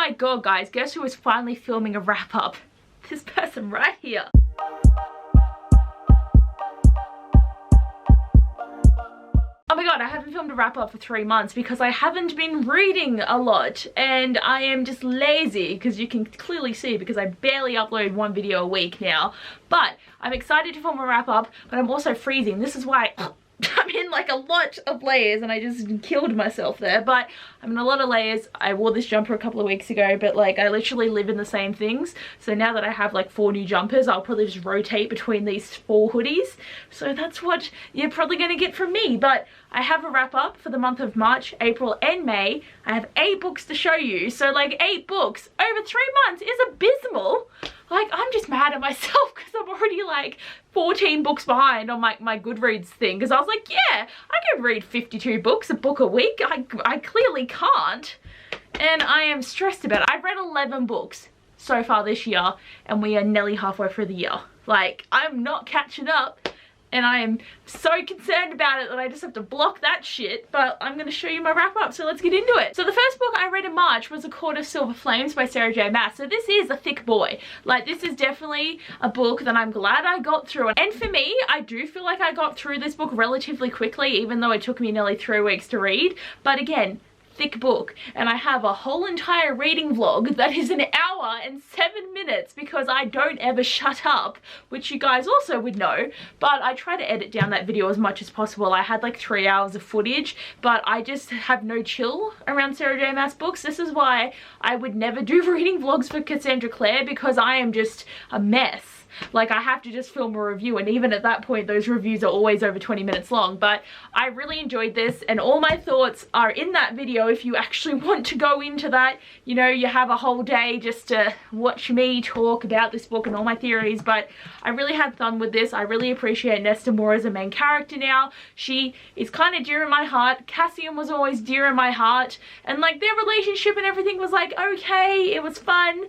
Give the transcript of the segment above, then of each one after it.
my god, guys, guess who is finally filming a wrap up? This person right here. Oh my god, I haven't filmed a wrap up for 3 months because I haven't been reading a lot and I am just lazy, because you can clearly see because I barely upload 1 video a week now. But I'm excited to film a wrap up, but I'm also freezing. This is why I'm in like a lot of layers and I just killed myself there, but I'm in a lot of layers. I wore this jumper a couple of weeks ago, but like I literally live in the same things. So now that I have like 4 new jumpers, I'll probably just rotate between these 4 hoodies. So that's what you're probably going to get from me. But I have a wrap up for the month of March, April and May. I have 8 books to show you. So like 8 books over 3 months is abysmal. Like, I'm just mad at myself because I'm already like 14 books behind on my Goodreads thing, because I was like, yeah, I can read 52 books, a book a week. I clearly can't, and I am stressed about it. I've read 11 books so far this year and we are nearly halfway through the year. Like, I'm not catching up and I am so concerned about it that I just have to block that shit. But I'm going to show you my wrap up, so let's get into it. So the first book I read in March was A Court of Silver Flames by Sarah J Maas. So this is a thick boy. Like, this is definitely a book that I'm glad I got through. And for me, I do feel like I got through this book relatively quickly, even though it took me nearly 3 weeks to read. But again, thick book, and I have a whole entire reading vlog that is 1 hour and 7 minutes because I don't ever shut up, which you guys also would know. But I try to edit down that video as much as possible. I had like 3 hours of footage, but I just have no chill around Sarah J Maas books. This is why I would never do reading vlogs for Cassandra Clare, because I am just a mess. Like, I have to just film a review, and even at that point those reviews are always over 20 minutes long. But I really enjoyed this, and all my thoughts are in that video if you actually want to go into that. You know, you have a whole day just to watch me talk about this book and all my theories. But I really had fun with this. I really appreciate Nesta Moore as a main character now. She is kind of dear in my heart. Cassian was always dear in my heart, and like their relationship and everything was like okay, it was fun.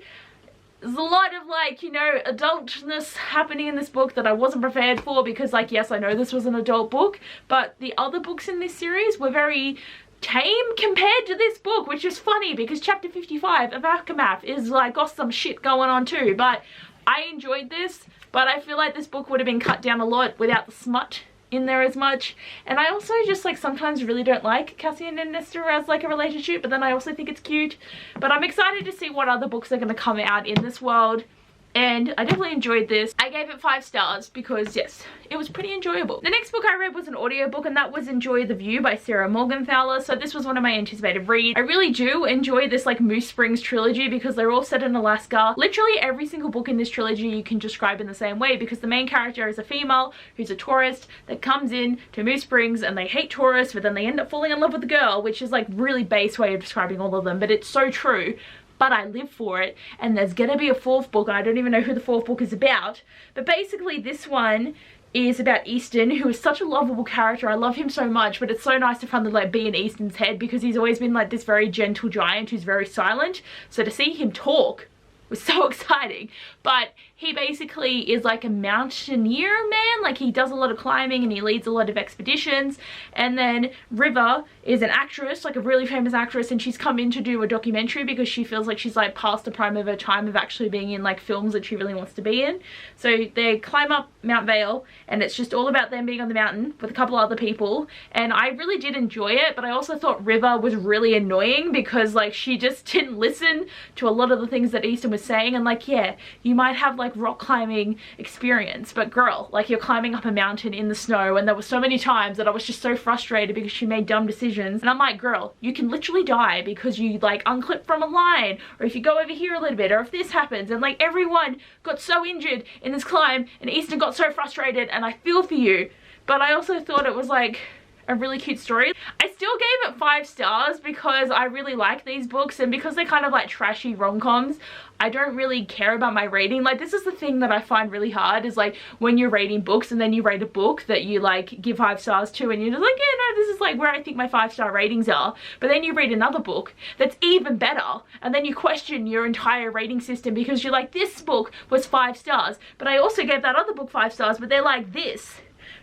There's a lot of like, you know, adultness happening in this book that I wasn't prepared for, because like, yes, I know this was an adult book, but the other books in this series were very tame compared to this book, which is funny because chapter 55 of Aftermath is like got some shit going on too. But I enjoyed this, but I feel like this book would have been cut down a lot without the smut in there as much. And I also just like sometimes really don't like Cassian and Nesta as like a relationship, but then I also think it's cute. But I'm excited to see what other books are going to come out in this world, and I definitely enjoyed this. I gave it 5 stars because yes, it was pretty enjoyable. The next book I read was an audiobook, and that was Enjoy the View by Sarah Morgenthaler. So this was one of my anticipated reads. I really do enjoy this like Moose Springs trilogy because they're all set in Alaska. Literally every single book in this trilogy you can describe in the same way, because the main character is a female who's a tourist that comes in to Moose Springs, and they hate tourists, but then they end up falling in love with the girl, which is like really base way of describing all of them, but it's so true. But I live for it, and there's gonna be a 4th book, and I don't even know who the 4th book is about. But basically this one is about Easton, who is such a lovable character. I love him so much, but it's so nice to finally like be in Easton's head, because he's always been like this very gentle giant who's very silent. So to see him talk was so exciting. But he basically is like a mountaineer man. Like, he does a lot of climbing and he leads a lot of expeditions. And then River is an actress, like a really famous actress, and she's come in to do a documentary because she feels like she's like past the prime of her time of actually being in like films that she really wants to be in. So they climb up Mount Vale, and it's just all about them being on the mountain with a couple other people. And I really did enjoy it, but I also thought River was really annoying because like she just didn't listen to a lot of the things that Easton was saying. And like, yeah, you might have like rock climbing experience, but girl, like, you're climbing up a mountain in the snow. And there were so many times that I was just so frustrated because she made dumb decisions, and I'm like, girl, you can literally die because you like unclip from a line, or if you go over here a little bit, or if this happens. And like, everyone got so injured in this climb, and Easton got so frustrated, and I feel for you. But I also thought it was like a really cute story. I still gave it 5 stars because I really like these books, and because they're kind of like trashy rom-coms, I don't really care about my rating. Like, this is the thing that I find really hard, is like when you're rating books and then you rate a book that you like give 5 stars to, and you're just like, yeah, no, this is like where I think my 5-star ratings are. But then you read another book that's even better, and then you question your entire rating system because you're like, this book was 5 stars, but I also gave that other book 5 stars, but they're like this.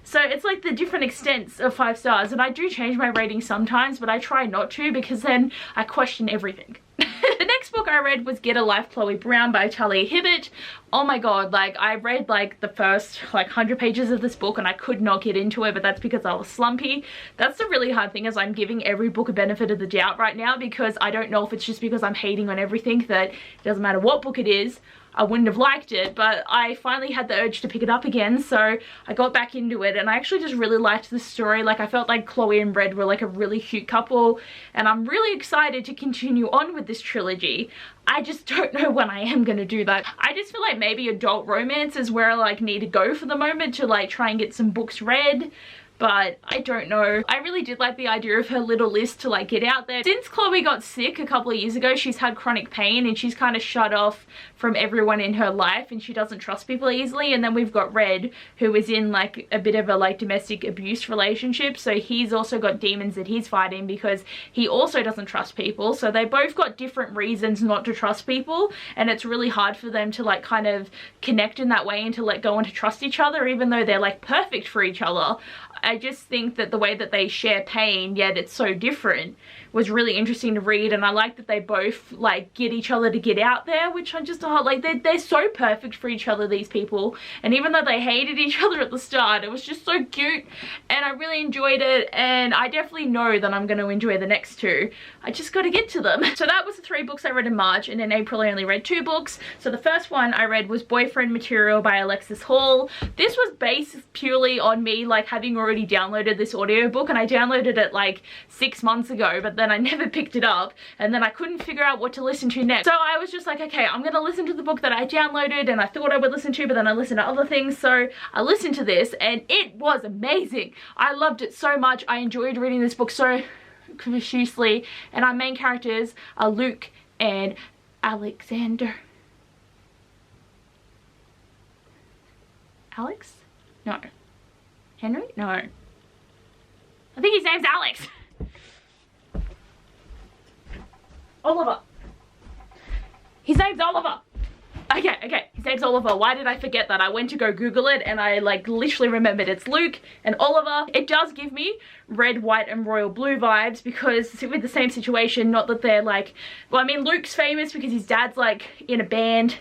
So it's like the different extents of 5 stars, and I do change my rating sometimes, but I try not to because then I question everything. The next book I I read was Get a Life, Chloe Brown by Talia Hibbert. Oh my god, like I read like the first like 100 pages of this book and I could not get into it, but that's because I was slumpy. That's the really hard thing, is I'm giving every book a benefit of the doubt right now, because I don't know if it's just because I'm hating on everything that it doesn't matter what book it is, I wouldn't have liked it. But I finally had the urge to pick it up again, so I got back into it, and I actually just really liked the story. Like I felt like Chloe and Red were like a really cute couple, and I'm really excited to continue on with this trilogy. I just don't know when I am going to do that. I just feel like maybe adult romance is where I like need to go for the moment to like try and get some books read. But I don't know. I really did like the idea of her little list to like get out there. Since Chloe got sick a couple of years ago, she's had chronic pain and she's kind of shut off from everyone in her life, and she doesn't trust people easily. And then we've got Red, who is in like a bit of a like domestic abuse relationship, so he's also got demons that he's fighting because he also doesn't trust people. So they both got different reasons not to trust people, and it's really hard for them to like kind of connect in that way and to let go and to trust each other, even though they're like perfect for each other. I just think that the way that they share pain, yet it's so different, was really interesting to read. And I like that they both like get each other to get out there, which I just like, they're so perfect for each other, these people. And even though they hated each other at the start, it was just so cute and I really enjoyed it, and I definitely know that I'm going to enjoy the next two. I just got to get to them. So that was the 3 books I read in March, and in April I only read 2 books. So the first one I read was Boyfriend Material by Alexis Hall. This was based purely on me like having already downloaded this audiobook, and I downloaded it like 6 months ago, but then I never picked it up, and then I couldn't figure out what to listen to next. So I was just like, okay, I'm gonna listen to the book that I downloaded and I thought I would listen to, but then I listened to other things. So I listened to this and it was amazing. I loved it so much. I enjoyed reading this book so profusely, and our main characters are Luke and Alexander. Alex? No. Henry? No. I think his name's Alex. Oliver. His name's Oliver. Okay, his name's Oliver. Why did I forget that? I went to go Google it and I like literally remembered it's Luke and Oliver. It does give me red, white and royal blue vibes, because with the same situation, not that they're like, well, I mean, Luke's famous because his dad's like in a band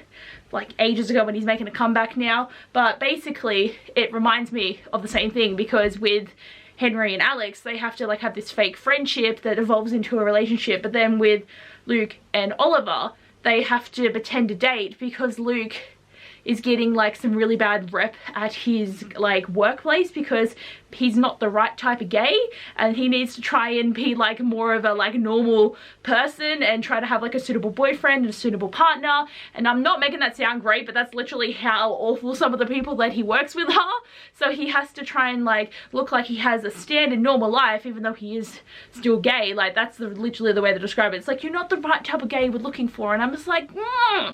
like ages ago, and he's making a comeback now. But basically it reminds me of the same thing, because with Henry and Alex, they have to like have this fake friendship that evolves into a relationship, but then with Luke and Oliver, they have to pretend to date because Luke is getting like some really bad rep at his like workplace because he's not the right type of gay, and he needs to try and be like more of a like normal person and try to have like a suitable boyfriend and a suitable partner. And I'm not making that sound great, but that's literally how awful some of the people that he works with are. So he has to try and like look like he has a standard normal life even though he is still gay. Like that's literally the way they describe it. It's like, you're not the right type of gay we're looking for. And I'm just like,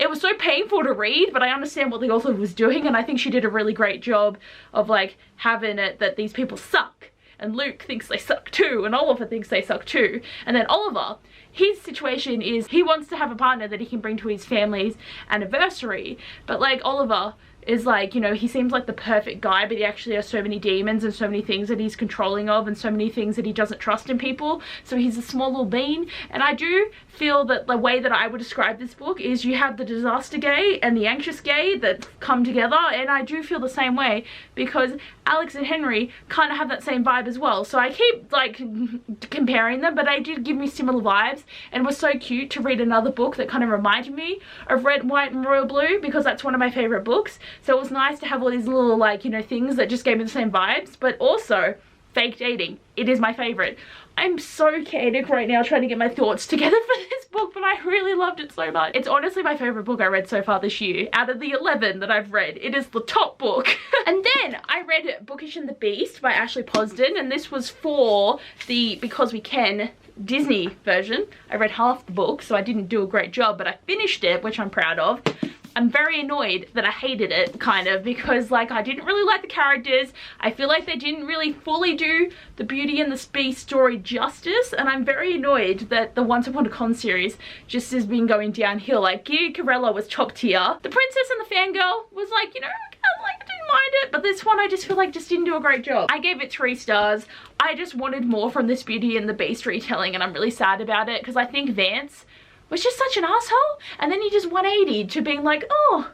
It was so painful to read, but I understand what the author was doing, and I think she did a really great job of like having it that these people suck, and Luke thinks they suck too, and Oliver thinks they suck too. And then Oliver, his situation is he wants to have a partner that he can bring to his family's anniversary, but like Oliver is like, you know, he seems like the perfect guy, but he actually has so many demons and so many things that he's controlling of and so many things that he doesn't trust in people. So he's a small little bean. And I do feel that the way that I would describe this book is you have the disaster gay and the anxious gay that come together, and I do feel the same way because Alex and Henry kind of have that same vibe as well. So I keep like comparing them, but they did give me similar vibes, and it was so cute to read another book that kind of reminded me of Red, White and Royal Blue, because that's one of my favorite books. So it was nice to have all these little like, you know, things that just gave me the same vibes. But also fake dating, it is my favorite. I'm so chaotic right now trying to get my thoughts together for this book, but I really loved it so much. It's honestly my favorite book I read so far this year. Out of the 11 that I've read, it is the top book. And then I read Bookish and the Beast by Ashley Posden, and this was for the Because We Can Disney version. I read half the book, so I didn't do a great job, but I finished it, which I'm proud of. I'm very annoyed that I hated it, kind of, because like I didn't really like the characters. I feel like they didn't really fully do the Beauty and the Beast story justice, and I'm very annoyed that the Once Upon a Con series just has been going downhill. Like Gia Carella was top tier. The Princess and the Fangirl was like, you know, I didn't mind it, but this one I just feel like just didn't do a great job. I gave it 3 stars. I just wanted more from this Beauty and the Beast retelling, and I'm really sad about it because I think Vance was just such an asshole, and then he just 180 to being like, oh,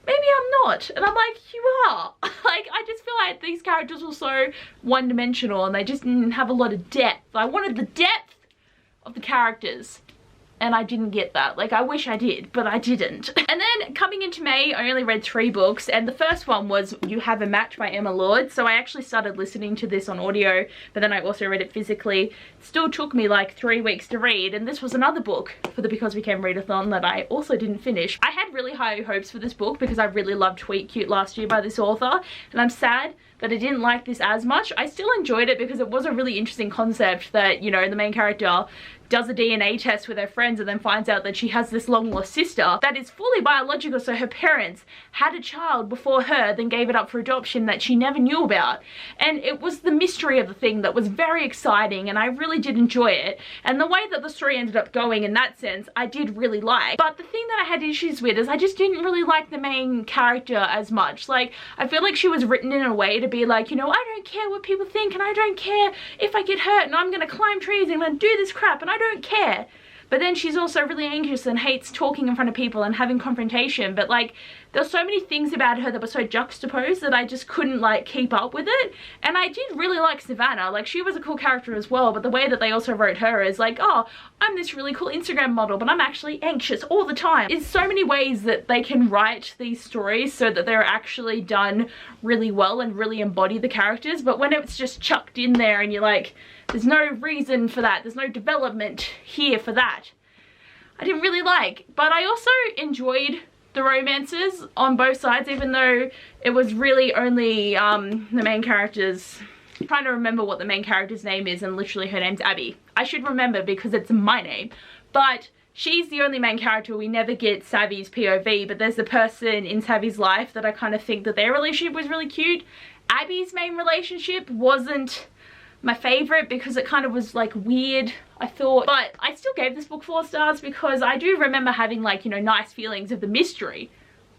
maybe I'm not. And I'm like, you are. Like, I just feel like these characters were so one-dimensional and they just didn't have a lot of depth. I wanted the depth of the characters, and I didn't get that. Like, I wish I did, but I didn't. And then coming into May, I only read 3 books, and the first one was You Have a Match by Emma Lord. So I actually started listening to this on audio, but then I also read it physically. It still took me like 3 weeks to read, and this was another book for the Because We Can Readathon that I also didn't finish. I had really high hopes for this book because I really loved Tweet Cute last year by this author, and I'm sad that I didn't like this as much. I still enjoyed it because it was a really interesting concept that, you know, the main character does a DNA test with her friends and then finds out that she has this long lost sister that is fully biological, so her parents had a child before her, then gave it up for adoption that she never knew about. And it was the mystery of the thing that was very exciting, and I really did enjoy it. And the way that the story ended up going in that sense, I did really like. But the thing that I had issues with is I just didn't really like the main character as much. Like, I feel like she was written in a way to be like, you know, I don't care what people think, and I don't care if I get hurt, and I'm gonna climb trees and I'm gonna do this crap, and I don't care. But then she's also really anxious and hates talking in front of people and having confrontation. But like, there's so many things about her that were so juxtaposed that I just couldn't like keep up with it. And I did really like Savannah. Like, she was a cool character as well, but the way that they also wrote her is like, oh, I'm this really cool Instagram model, but I'm actually anxious all the time. There's so many ways that they can write these stories so that they're actually done really well and really embody the characters. But when it's just chucked in there and you're like, there's no reason for that, there's no development here for that, I didn't really like. But I also enjoyed the romances on both sides, even though it was really only the main character's, I'm trying to remember what the main character's name is, and literally her name's Abby. I should remember because it's my name. But she's the only main character. We never get Savvy's POV, but there's a person in Savvy's life that I kind of think that their relationship was really cute. Abby's main relationship wasn't my favorite because it kind of was like weird, I thought. But I still gave this book 4 stars because I do remember having like, you know, nice feelings of the mystery,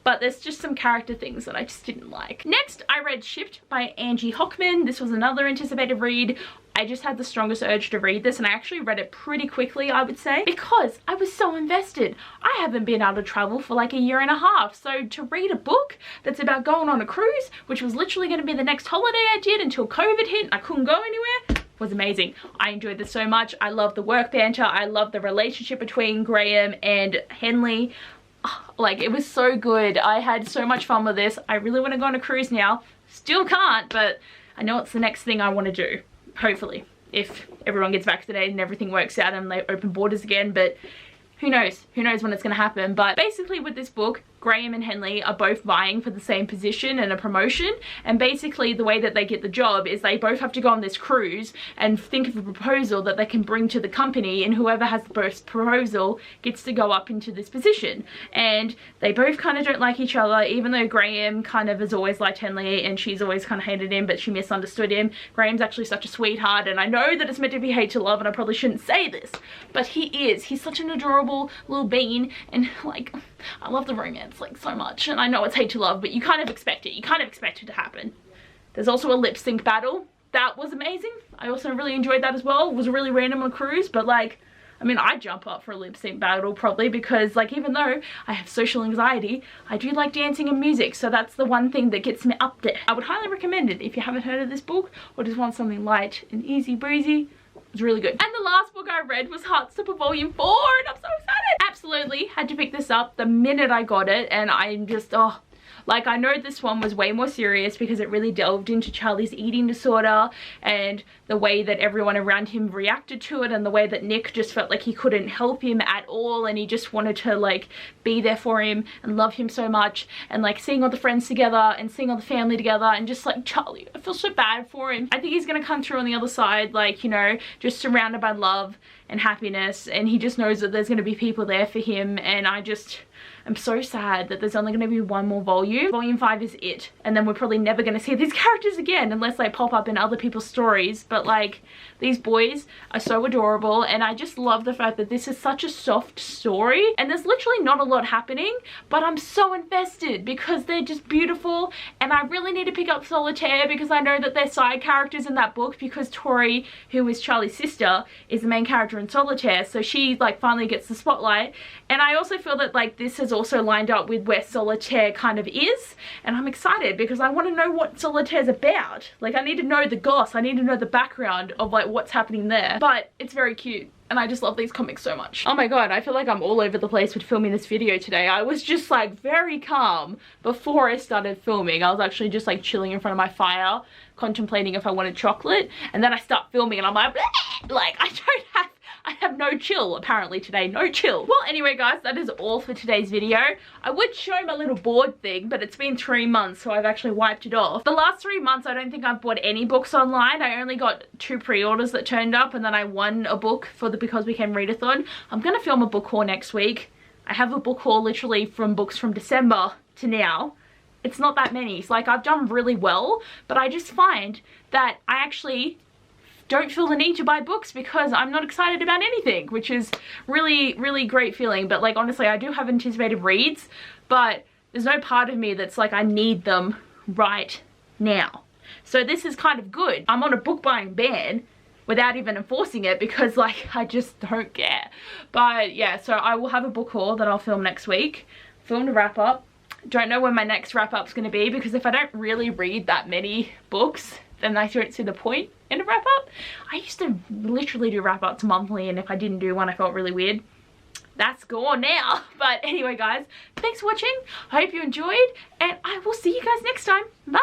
but there's just some character things that I just didn't like. Next, I read Shipped by Angie Hockman. This was another anticipated read. I just had the strongest urge to read this, and I actually read it pretty quickly, I would say, because I was so invested. I haven't been able to travel for like a year and a half, so to read a book that's about going on a cruise, which was literally going to be the next holiday I did until COVID hit and I couldn't go anywhere, was amazing. I enjoyed this so much. I love the work banter. I love the relationship between Graham and Henley. Like, it was so good. I had so much fun with this. I really want to go on a cruise now. Still can't, but I know it's the next thing I want to do. Hopefully, if everyone gets vaccinated and everything works out and they open borders again, but who knows when it's going to happen. But basically with this book, Graham and Henley are both vying for the same position and a promotion, and basically the way that they get the job is they both have to go on this cruise and think of a proposal that they can bring to the company, and whoever has the best proposal gets to go up into this position. And they both kind of don't like each other, even though Graham kind of has always liked Henley and she's always kind of hated him, but she misunderstood him. Graham's actually such a sweetheart, and I know that it's meant to be hate to love and I probably shouldn't say this, but he's such an adorable little bean, and like, I love the romance like so much. And I know it's hate to love, but you kind of expect it. You kind of expect it to happen. There's also a lip sync battle. That was amazing. I also really enjoyed that as well. It was really random on a cruise, but like, I mean, I'd jump up for a lip sync battle probably, because like, even though I have social anxiety, I do like dancing and music, so that's the one thing that gets me up there. I would highly recommend it if you haven't heard of this book or just want something light and easy breezy. It was really good. And the last book I read was Heartstopper Volume 4, and I'm so excited. Absolutely had to pick this up the minute I got it, and I'm just, oh, like, I know this one was way more serious because it really delved into Charlie's eating disorder and the way that everyone around him reacted to it, and the way that Nick just felt like he couldn't help him at all, and he just wanted to like be there for him and love him so much, and like seeing all the friends together and seeing all the family together, and just like, Charlie, I feel so bad for him. I think he's gonna come through on the other side, like, you know, just surrounded by love and happiness, and he just knows that there's gonna be people there for him. And I'm so sad that there's only going to be one more volume. Volume 5 is it, and then we're probably never going to see these characters again unless they pop up in other people's stories. But like, these boys are so adorable, and I just love the fact that this is such a soft story, and there's literally not a lot happening, but I'm so invested because they're just beautiful. And I really need to pick up Solitaire because I know that they're side characters in that book, because Tori, who is Charlie's sister, is the main character in Solitaire, so she like finally gets the spotlight. And I also feel that like this has also lined up with where Solitaire kind of is, and I'm excited because I want to know what Solitaire's about. Like I need to know the goss, I need to know the background of like what's happening there. But it's very cute. And I just love these comics so much. Oh my god, I feel like I'm all over the place with filming this video today. I was just like very calm before I started filming. I was actually just like chilling in front of my fire, contemplating if I wanted chocolate. And then I start filming and I'm like, bleh! Like I have no chill apparently today, no chill. Well anyway guys, that is all for today's video. I would show my little board thing, but it's been 3 months, so I've actually wiped it off. The last 3 months I don't think I've bought any books online. I only got 2 pre-orders that turned up, and then I won a book for the Because We Can Readathon. I'm gonna film a book haul next week. I have a book haul literally from books from December to now. It's not that many, so like I've done really well, but I just find that I actually don't feel the need to buy books because I'm not excited about anything, which is really great feeling. But like honestly, I do have anticipated reads, but there's no part of me that's like I need them right now. So this is kind of good. I'm on a book buying ban without even enforcing it because like I just don't care. But yeah, so I will have a book haul that I'll film next week. Filmed a wrap up. Don't know when my next wrap up's going to be because if I don't really read that many books, then I don't see the point in a wrap up. I used to literally do wrap ups monthly, and if I didn't do one I felt really weird. That's gone now. But anyway guys, thanks for watching. I hope you enjoyed, and I will see you guys next time. Bye.